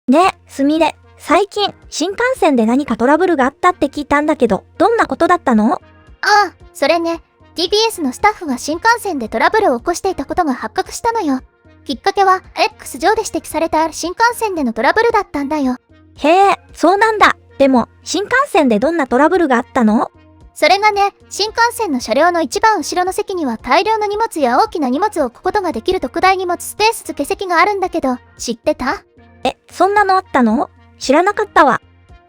ねえ、すみれ、最近、新幹線で何かトラブルがあったって聞いたんだけど、どんなことだったの？ああ、それね、TBS のスタッフが新幹線でトラブルを起こしていたことが発覚したのよ。きっかけは、X 上で指摘された新幹線でのトラブルだったんだよ。へえ、そうなんだ。でも、新幹線でどんなトラブルがあったの？それがね、新幹線の車両の一番後ろの席には大量の荷物や大きな荷物を置くことができる特大荷物スペース付け席があるんだけど、知ってた？そんなのあったの？知らなかったわ。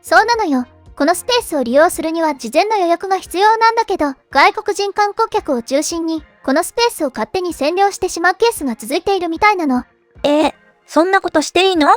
そうなのよ。このスペースを利用するには事前の予約が必要なんだけど、外国人観光客を中心に、このスペースを勝手に占領してしまうケースが続いているみたいなの。そんなことしていいの？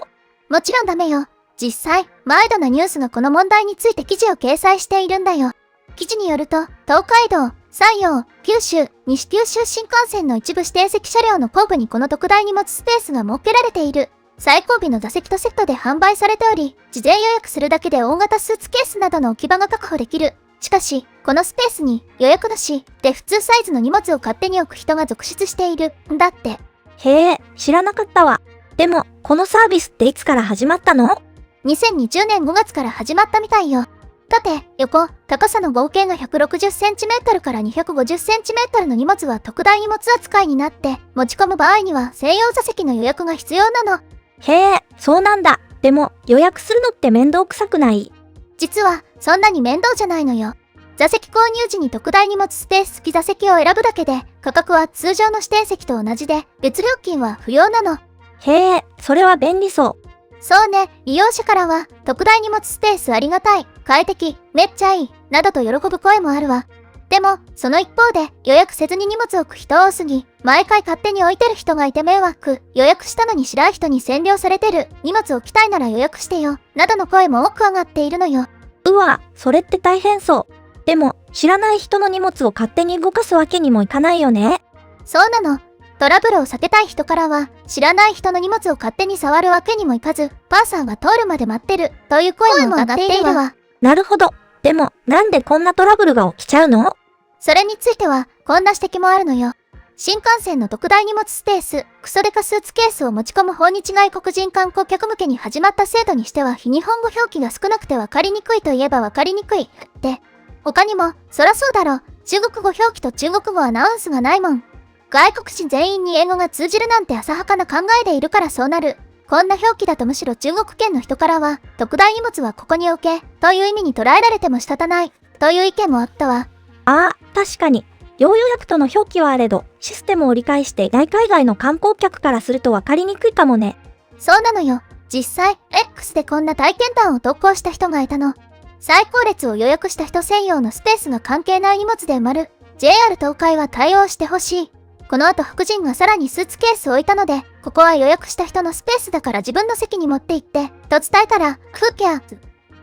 もちろんダメよ。実際、マイドなニュースがこの問題について記事を掲載しているんだよ。記事によると、東海道、山陽、九州、西九州新幹線の一部指定席車両の後部にこの特大荷物スペースが設けられている。最後尾の座席とセットで販売されており、事前予約するだけで大型スーツケースなどの置き場が確保できる。しかし、このスペースに予約なしで普通サイズの荷物を勝手に置く人が続出しているんだって。へえ、知らなかったわ。でも、このサービスっていつから始まったの？2020年5月から始まったみたいよ。縦、横、高さの合計が 160cm から 250cm の荷物は特大荷物扱いになって、持ち込む場合には専用座席の予約が必要なの。へえ、そうなんだ。でも、予約するのって面倒くさくない？実は、そんなに面倒じゃないのよ。座席購入時に特大荷物スペース付き座席を選ぶだけで、価格は通常の指定席と同じで、別料金は不要なの。へえ、それは便利そう。そうね、利用者からは、特大荷物スペースありがたい、快適、めっちゃいい、などと喜ぶ声もあるわ。でも、その一方で、予約せずに荷物を置く人多すぎ、毎回勝手に置いてる人がいて迷惑、予約したのに知らん人に占領されてる、荷物置きたいなら予約してよ、などの声も多く上がっているのよ。うわ、それって大変そう。でも、知らない人の荷物を勝手に動かすわけにもいかないよね。そうなの。トラブルを避けたい人からは、知らない人の荷物を勝手に触るわけにもいかず、パーサーが通るまで待ってる、という声も上がっているわ。なるほど。でも、なんでこんなトラブルが起きちゃうの？それについては、こんな指摘もあるのよ。新幹線の特大荷物スペース、クソデカスーツケースを持ち込む訪日外国人観光客向けに始まった制度にしては非日本語表記が少なくて分かりにくいといえば分かりにくい。で、他にも、そらそうだろ、中国語表記と中国語アナウンスがないもん。外国人全員に英語が通じるなんて浅はかな考えでいるからそうなる。こんな表記だとむしろ中国圏の人からは、特大荷物はここに置け、という意味に捉えられても仕方ない、という意見もあったわ。ああ、確かに。要予約との表記はあれど、システムを理解して海外の観光客からすると分かりにくいかもね。そうなのよ。実際、X でこんな体験談を投稿した人がいたの。最高列を予約した人専用のスペースが関係ない荷物で埋まる。JR 東海は対応してほしい。この後白人がさらにスーツケースを置いたので、ここは予約した人のスペースだから自分の席に持って行って、と伝えたら、Who cares?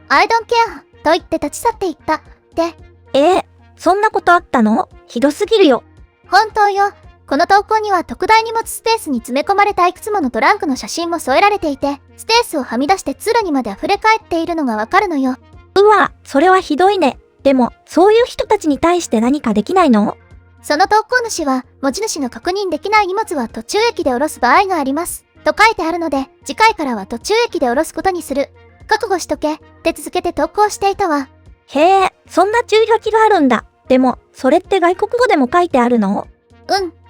I don't care! と言って立ち去っていった。って。そんなことあったの？ひどすぎるよ。本当よ。この投稿には特大荷物スペースに詰め込まれたいくつものトランクの写真も添えられていて、スペースをはみ出して通路にまで溢れ返っているのがわかるのよ。うわ、それはひどいね。でも、そういう人たちに対して何かできないの？その投稿主は、持ち主の確認できない荷物は途中駅で降ろす場合があります。と書いてあるので、次回からは途中駅で降ろすことにする。覚悟しとけ。って続けて投稿していたわ。へえ、そんな注意書きがあるんだ。でも、それって外国語でも書いてあるの？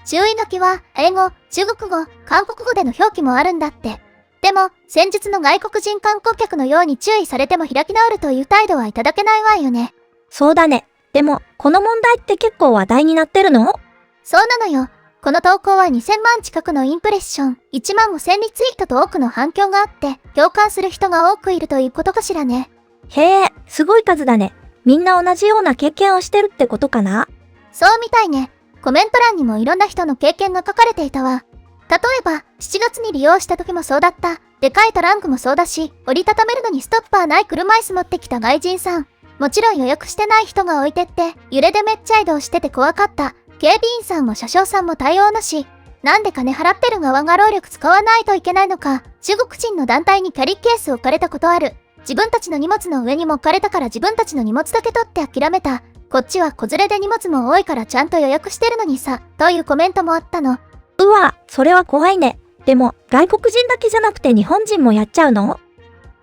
注意書きは、英語、中国語、韓国語での表記もあるんだって。でも、先日の外国人観光客のように注意されても開き直るという態度はいただけないわよね。そうだね。でも、この問題って結構話題になってるの？そうなのよ。この投稿は2000万近くのインプレッション、1万5000リツイートと多くの反響があって、共感する人が多くいるということかしらね。へえ、すごい数だね。みんな同じような経験をしてるってことかな？そうみたいね。コメント欄にもいろんな人の経験が書かれていたわ。例えば、7月に利用した時もそうだった。でかいトランクもそうだし、折りたためるのにストッパーない車椅子持ってきた外人さん。もちろん予約してない人が置いてって、揺れでめっちゃ移動してて怖かった。警備員さんも車掌さんも対応なし。なんで金払ってる側が労力使わないといけないのか。中国人の団体にキャリーケース置かれたことある。自分たちの荷物の上にも置かれたから自分たちの荷物だけ取って諦めた。こっちは子連れで荷物も多いからちゃんと予約してるのにさ、というコメントもあったの。うわ、それは怖いね。でも、外国人だけじゃなくて日本人もやっちゃうの？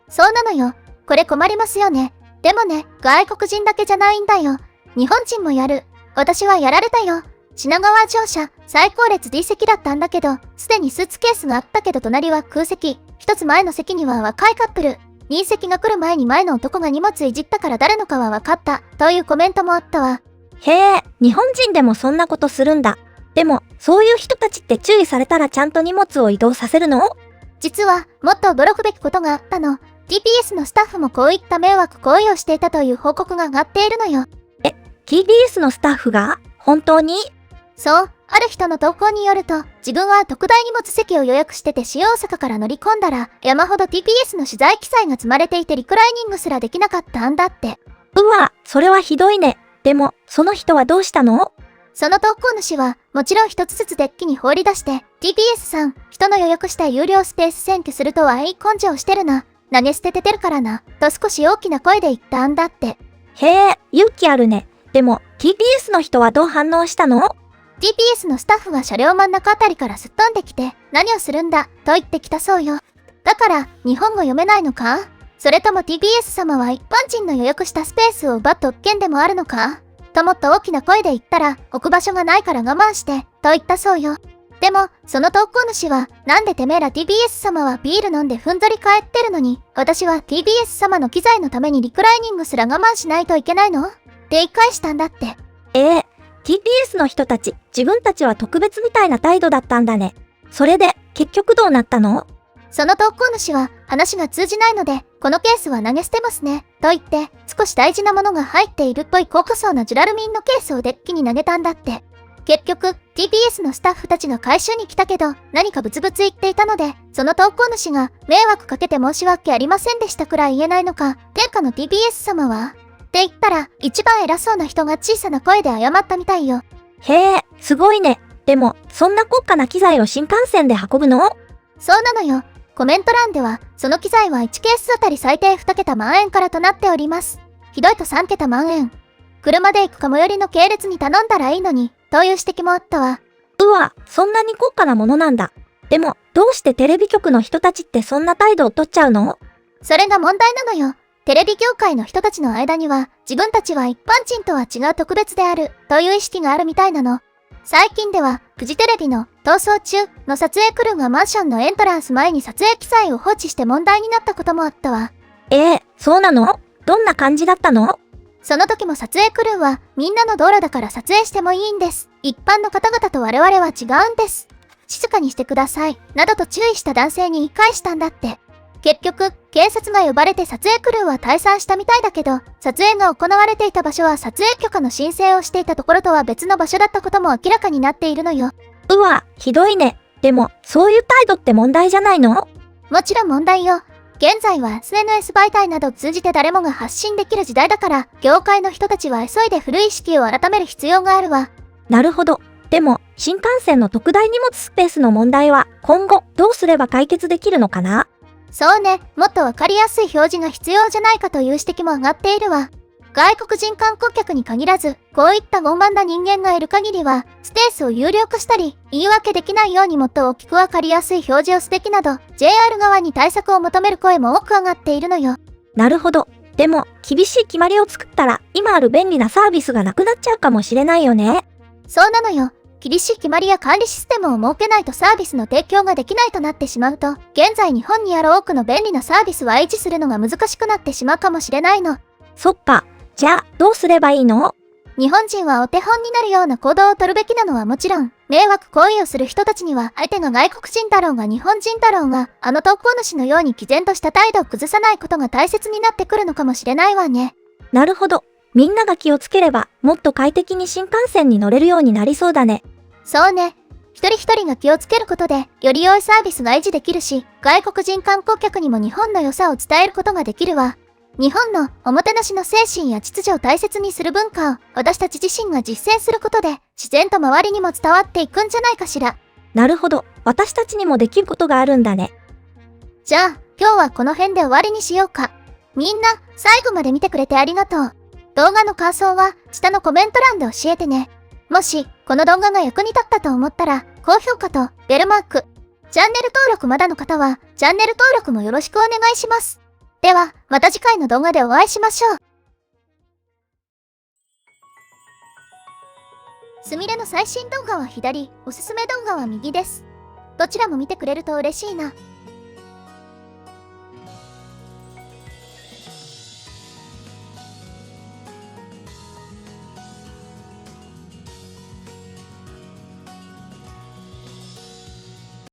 そうなのよ。これ困りますよね。でもね、外国人だけじゃないんだよ。日本人もやる。私はやられたよ。品川乗車、最後列 D 席だったんだけど、すでにスーツケースがあったけど隣は空席。一つ前の席には若いカップル。2席が来る前に前の男が荷物いじったから誰のかは分かった。というコメントもあったわ。へえ、日本人でもそんなことするんだ。でも、そういう人たちって注意されたらちゃんと荷物を移動させるの？実は、もっと驚くべきことがあったの。TBS のスタッフもこういった迷惑行為をしていたという報告が上がっているのよ。TBS のスタッフが？本当に？そう、ある人の投稿によると、自分は特大荷物席を予約してて新大阪から乗り込んだら、山ほど TBS の取材記載が積まれていてリクライニングすらできなかったんだって。うわ、それはひどいね。でも、その人はどうしたの？その投稿主は、もちろん一つずつデッキに放り出して、TBS さん、人の予約した有料スペース占拠するとはいい根性してるな。投げ捨てててるからな。と少し大きな声で言ったんだって。へえ、勇気あるね。でも、TBS の人はどう反応したの？ TBS のスタッフが車両真ん中あたりからすっ飛んできて、何をするんだ、と言ってきたそうよ。だから、日本語読めないのか？それとも TBS 様は一般人の予約したスペースを奪った特権でもあるのか？ともっと大きな声で言ったら、置く場所がないから我慢して、と言ったそうよ。でも、その投稿主は、なんでてめえら TBS 様はビール飲んでふんぞり返ってるのに、私は TBS 様の機材のためにリクライニングすら我慢しないといけないの？って言い返したんだって。TBS の人たち、自分たちは特別みたいな態度だったんだね。それで、結局どうなったの？その投稿主は、話が通じないので、このケースは投げ捨てますね、と言って、少し大事なものが入っているっぽい高価そうなジュラルミンのケースをデッキに投げたんだって。結局、TBS のスタッフたちが回収に来たけど、何かブツブツ言っていたので、その投稿主が、迷惑かけて申し訳ありませんでしたくらい言えないのか、天下の TBS 様はって言ったら、一番偉そうな人が小さな声で謝ったみたいよ。へえ、すごいね。でも、そんな高価な機材を新幹線で運ぶの？そうなのよ。コメント欄では、その機材は1ケースあたり最低2桁万円からとなっております。ひどいと3桁万円。車で行くか最寄りの系列に頼んだらいいのに、という指摘もあったわ。うわ、そんなに高価なものなんだ。でも、どうしてテレビ局の人たちってそんな態度を取っちゃうの？それが問題なのよ。テレビ業界の人たちの間には、自分たちは一般人とは違う特別である、という意識があるみたいなの。最近では、フジテレビの逃走中の撮影クルーがマンションのエントランス前に撮影機材を放置して問題になったこともあったわ。そうなの？どんな感じだったの？その時も撮影クルーは、みんなの道路だから撮影してもいいんです。一般の方々と我々は違うんです。静かにしてください。などと注意した男性に言い返したんだって。結局、警察が呼ばれて撮影クルーは退散したみたいだけど、撮影が行われていた場所は撮影許可の申請をしていたところとは別の場所だったことも明らかになっているのよ。うわ、ひどいね。でも、そういう態度って問題じゃないの？もちろん問題よ。現在は SNS 媒体などを通じて誰もが発信できる時代だから、業界の人たちは急いで古い意識を改める必要があるわ。なるほど。でも、新幹線の特大荷物スペースの問題は、今後、どうすれば解決できるのかな？そうね、もっとわかりやすい表示が必要じゃないかという指摘も上がっているわ。外国人観光客に限らず、こういった傲慢な人間がいる限りは、スペースを有料化したり、言い訳できないようにもっと大きくわかりやすい表示をすべきなど、JR 側に対策を求める声も多く上がっているのよ。なるほど。でも、厳しい決まりを作ったら、今ある便利なサービスがなくなっちゃうかもしれないよね。そうなのよ。厳しい決まりや管理システムを設けないとサービスの提供ができないとなってしまうと、現在日本にある多くの便利なサービスは維持するのが難しくなってしまうかもしれないの。そっか。じゃあ、どうすればいいの？日本人はお手本になるような行動を取るべきなのはもちろん、迷惑行為をする人たちには相手が外国人だろうが日本人だろうが、あの投稿主のように毅然とした態度を崩さないことが大切になってくるのかもしれないわね。なるほど。みんなが気をつければ、もっと快適に新幹線に乗れるようになりそうだね。そうね。一人一人が気をつけることで、より良いサービスが維持できるし、外国人観光客にも日本の良さを伝えることができるわ。日本のおもてなしの精神や秩序を大切にする文化を私たち自身が実践することで、自然と周りにも伝わっていくんじゃないかしら。なるほど。私たちにもできることがあるんだね。じゃあ、今日はこの辺で終わりにしようか。みんな、最後まで見てくれてありがとう。動画の感想は、下のコメント欄で教えてね。もし、この動画が役に立ったと思ったら、高評価とベルマーク。チャンネル登録まだの方は、チャンネル登録もよろしくお願いします。では、また次回の動画でお会いしましょう。すみれの最新動画は左、おすすめ動画は右です。どちらも見てくれると嬉しいな。